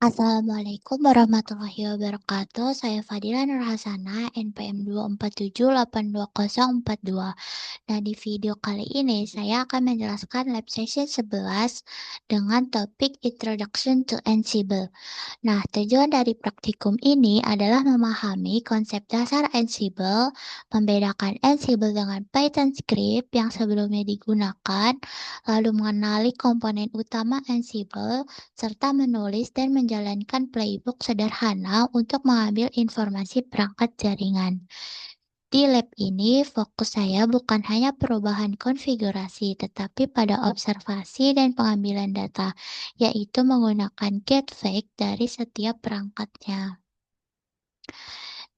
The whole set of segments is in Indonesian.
Assalamualaikum warahmatullahi wabarakatuh. Saya Fadila Nurhasana, NPM 247820442. Nah, di video kali ini saya akan menjelaskan lab session 11 dengan topik Introduction to Ansible. Nah, tujuan dari praktikum ini adalah memahami konsep dasar Ansible, membedakan Ansible dengan Python script yang sebelumnya digunakan, lalu mengenali komponen utama Ansible, serta menulis dan menjalankan playbook sederhana untuk mengambil informasi perangkat jaringan. Di lab ini, fokus saya bukan hanya perubahan konfigurasi, tetapi pada observasi dan pengambilan data, yaitu menggunakan get fake dari setiap perangkatnya.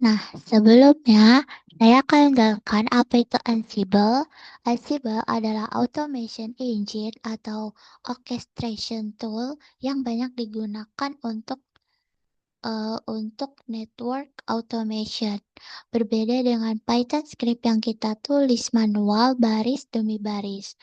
Nah, sebelumnya, saya akan menjelaskan apa itu Ansible. Ansible adalah automation engine atau orchestration tool yang banyak digunakan untuk network automation. Berbeda dengan Python script yang kita tulis manual baris demi baris.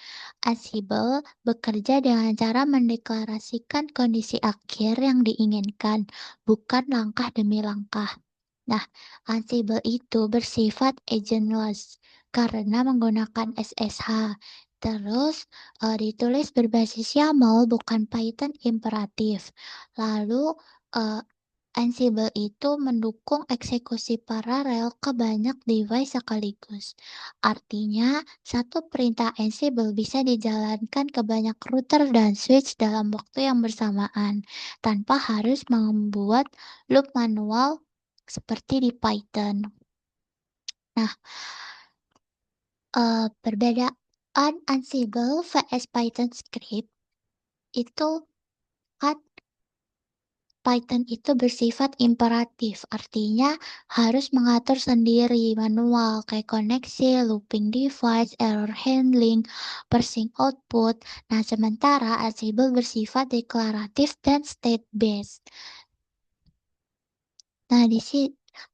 Ansible bekerja dengan cara mendeklarasikan kondisi akhir yang diinginkan, bukan langkah demi langkah. Nah, Ansible itu bersifat agentless karena menggunakan SSH. Terus ditulis berbasis YAML bukan Python imperatif. Lalu uh, Ansible itu mendukung eksekusi paralel ke banyak device sekaligus. Artinya, satu perintah Ansible bisa dijalankan ke banyak router dan switch dalam waktu yang bersamaan, tanpa harus membuat loop manual seperti di Python. Nah, perbedaan Ansible vs Python script itu kan Python itu bersifat imperatif, artinya harus mengatur sendiri manual kayak koneksi, looping device, error handling, parsing output. Nah, sementara Ansible bersifat deklaratif dan state-based. Nah,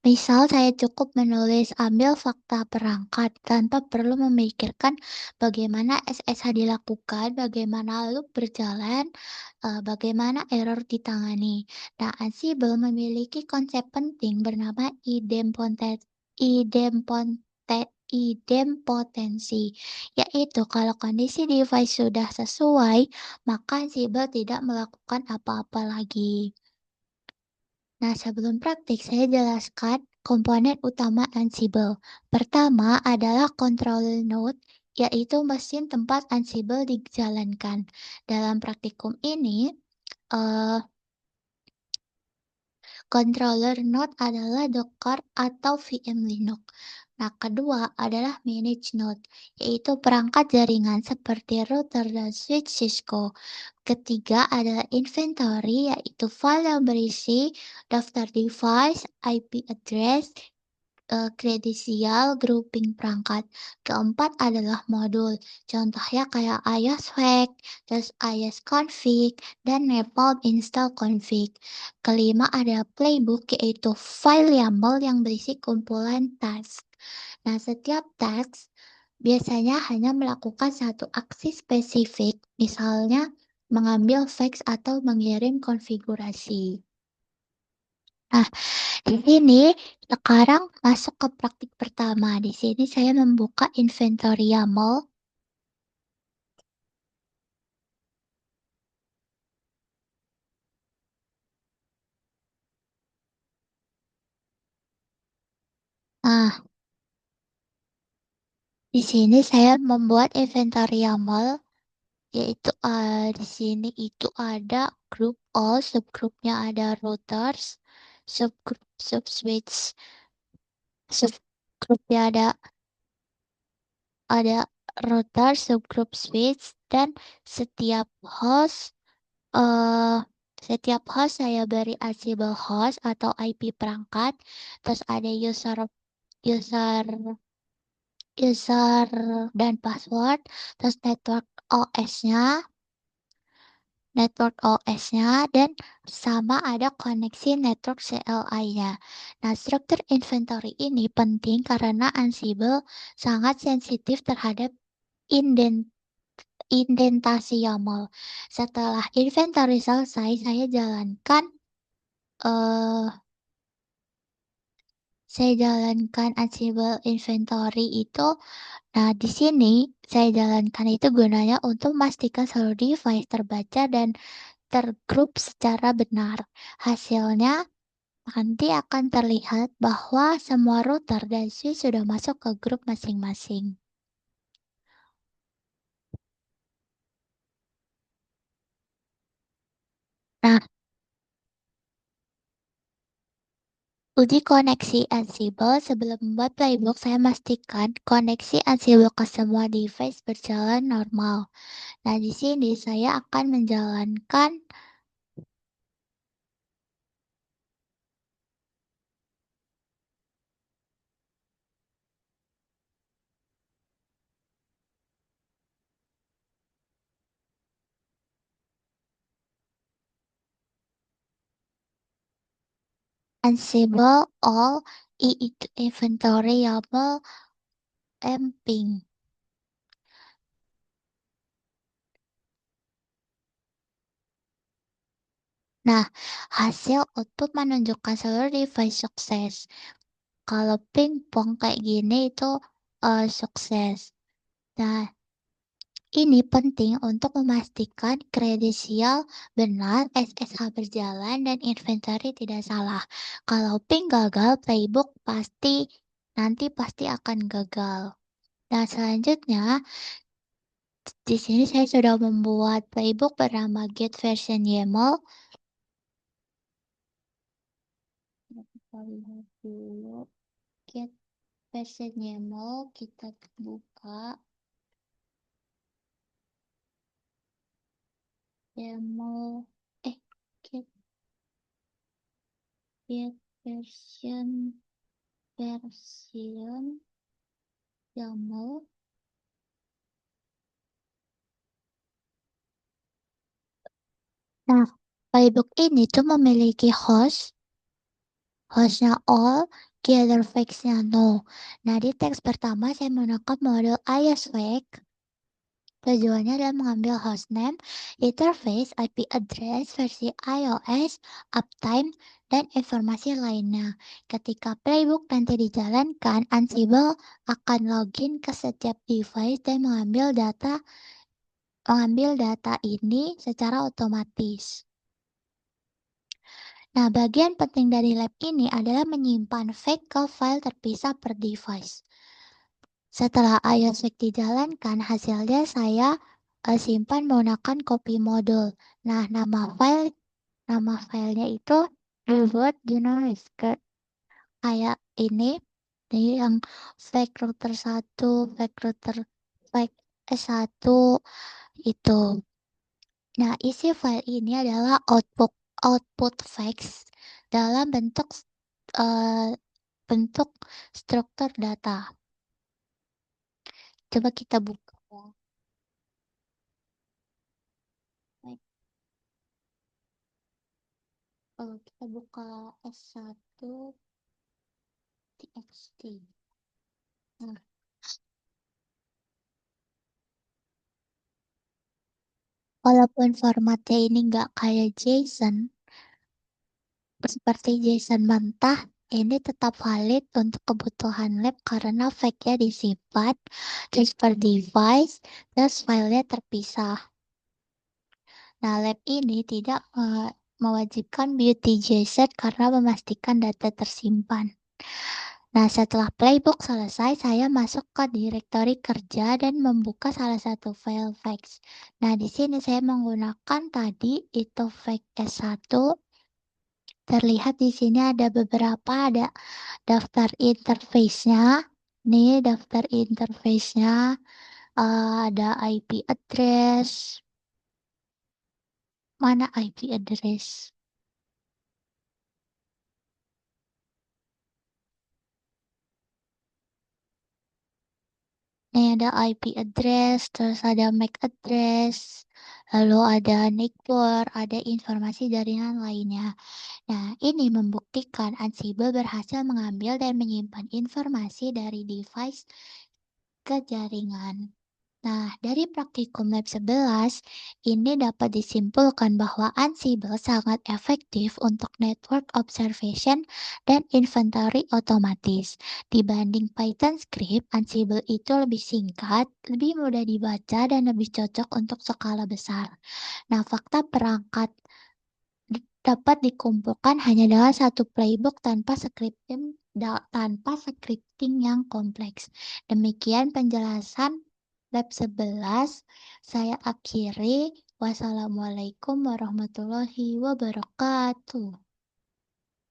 misal saya cukup menulis ambil fakta perangkat tanpa perlu memikirkan bagaimana SSH dilakukan, bagaimana loop berjalan, bagaimana error ditangani. Nah, Ansible memiliki konsep penting bernama idempotensi, yaitu kalau kondisi device sudah sesuai, maka Ansible tidak melakukan apa-apa lagi. Nah, sebelum praktik, saya jelaskan komponen utama Ansible. Pertama adalah controller node, yaitu mesin tempat Ansible dijalankan. Dalam praktikum ini, controller node adalah Docker atau VM Linux. Nah, kedua adalah manage node, yaitu perangkat jaringan seperti router dan switch Cisco. Ketiga adalah inventory, yaitu file yang berisi daftar device, IP address, kredensial, grouping perangkat. Keempat adalah modul, contohnya kayak iOS-Fake, terus iOS-Config, dan Napalm install config. Kelima ada playbook, yaitu file YAML yang berisi kumpulan task. Nah, setiap task biasanya hanya melakukan satu aksi spesifik, misalnya mengambil fax atau mengirim konfigurasi. Nah, di sini sekarang masuk ke praktik pertama. Di sini saya membuka inventory YAML. Nah, di sini saya membuat inventory YAML, yaitu di sini itu ada grup all, subgrupnya ada routers, subgroup subswitch, subgrupnya ada router, subgroup switch, dan setiap host setiap host saya beri Ansible host atau IP perangkat, terus ada user user dan password, terus network OS-nya, dan sama ada koneksi network CLI-nya. Nah, struktur inventory ini penting karena Ansible sangat sensitif terhadap indentasi YAML. Setelah inventory selesai, saya jalankan eh saya jalankan Ansible Inventory itu, nah di sini saya jalankan itu gunanya untuk memastikan seluruh device terbaca dan tergrup secara benar. Hasilnya nanti akan terlihat bahwa semua router dan switch sudah masuk ke grup masing-masing. Nah, uji koneksi Ansible sebelum membuat playbook, saya pastikan koneksi Ansible ke semua device berjalan normal. Nah, di sini saya akan menjalankan Ansible all inventory YAML emping. Nah, hasil output menunjukkan seluruh device sukses. Kalau pingpong kayak gini itu sukses. Nah, ini penting untuk memastikan kredensial benar, SSH berjalan, dan inventory tidak salah. Kalau ping gagal, playbook pasti akan gagal. Nah, selanjutnya, di sini saya sudah membuat playbook bernama get version YAML. Kita lihat dulu get version YAML, kita buka YAML, get, get version YAML. Nah, playbook ini tuh memiliki hostnya all, gather facts-nya no. Nah, di teks pertama saya menggunakan model iOSWAG. Tujuannya adalah mengambil hostname, interface, IP address, versi iOS, uptime, dan informasi lainnya. Ketika playbook nanti dijalankan, Ansible akan login ke setiap device dan mengambil data ini secara otomatis. Nah, bagian penting dari lab ini adalah menyimpan fake ke file terpisah per device. Setelah iOS dijalankan, hasilnya saya simpan menggunakan copy modul. Nah, nama filenya itu dibuat kayak ini. Jadi yang fake router 1, fake S1 itu. Nah, isi file ini adalah output facts dalam eh, bentuk struktur data. Coba kita buka ya. Baik, kalau kita buka S1 txt. Nah, walaupun formatnya ini nggak kayak JSON, seperti JSON mentah, ini tetap valid untuk kebutuhan lab karena fake-nya disimpan, terus per device, terus filenya terpisah. Nah, lab ini tidak mewajibkan beauty JSON karena memastikan data tersimpan. Nah, setelah playbook selesai, saya masuk ke direktori kerja dan membuka salah satu file facts. Nah, di sini saya menggunakan tadi itu fake S1. Terlihat di sini ada beberapa, ada daftar interface-nya. Nih, daftar interface-nya. Ada IP address. Mana IP address? Nih ada IP address, terus ada MAC address, lalu ada network, ada informasi jaringan lainnya. Nah, ini membuktikan Ansible berhasil mengambil dan menyimpan informasi dari device ke jaringan. Nah, dari praktikum Lab 11, ini dapat disimpulkan bahwa Ansible sangat efektif untuk network observation dan inventory otomatis. Dibanding Python script, Ansible itu lebih singkat, lebih mudah dibaca, dan lebih cocok untuk skala besar. Nah, fakta perangkat dapat dikumpulkan hanya dengan satu playbook tanpa scripting yang kompleks. Demikian penjelasan Lab 11. Saya akhiri. Wassalamualaikum warahmatullahi wabarakatuh.